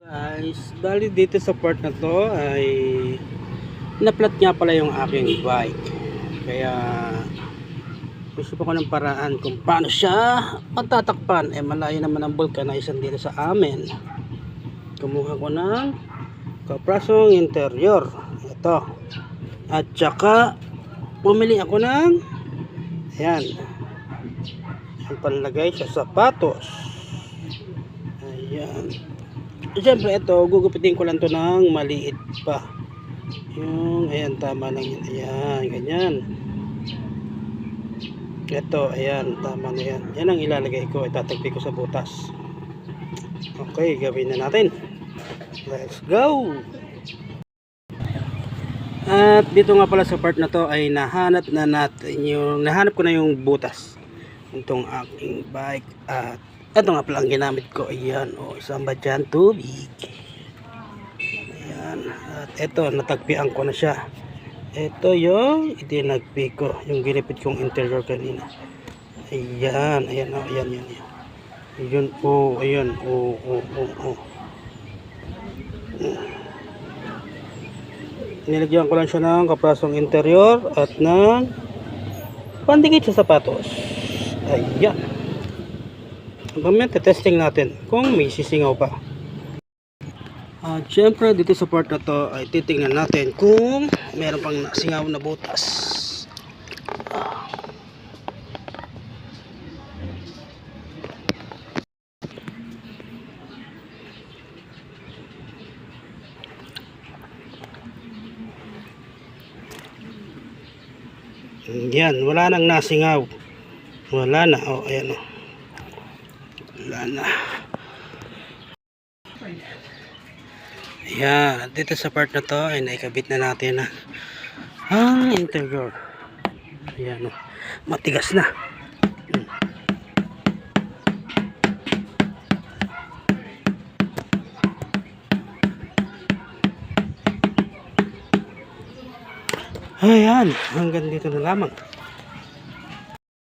Guys, bali dito sa part na to ay naplat nga pala yung aking bike. Kaya gusto ko ng paraan kung paano siya matatakpan. Malayo naman ang vulcanization dito sa amin. Kumuha ko ng kaprasong interior. Ito. At saka bumili ako ng ayan, yung panlagay sa sapatos. Ayan. Siyempre ito, gugupitin ko lang to ng maliit pa. Yung, ayan, tama lang yan. Ayan, ganyan. Ito, ayan, tama na yan. Yan ang ilalagay ko, itatagpi ko sa butas. Okay, gawin na natin. Let's go! At dito nga pala sa part na to ay nahanap ko na yung butas itong aking bike. At ito nga pala ang ginamit ko. Ayan, isang badyan tubig. Ayan, at ito natagpian ko na siya. Ito yung itinagpi ko, yung ginipit kong interior kanina. Ayan, ayan, ayan, ayan, ayan. Ayun, ayan, nilagyan ko lang siya ng kaprasong interior at ng pandikit sa sapatos. Ayan. Gamit, testing natin kung may sisingaw pa. At syempre dito sa part na to ay titingnan natin kung meron pang singaw na butas. Yan, wala nang nasingaw. Wala na, ayan wala na. Ayan, dito sa part na to ay naikabit na natin ang interior. Ayan, matigas na. Ayan, hanggang dito na lamang.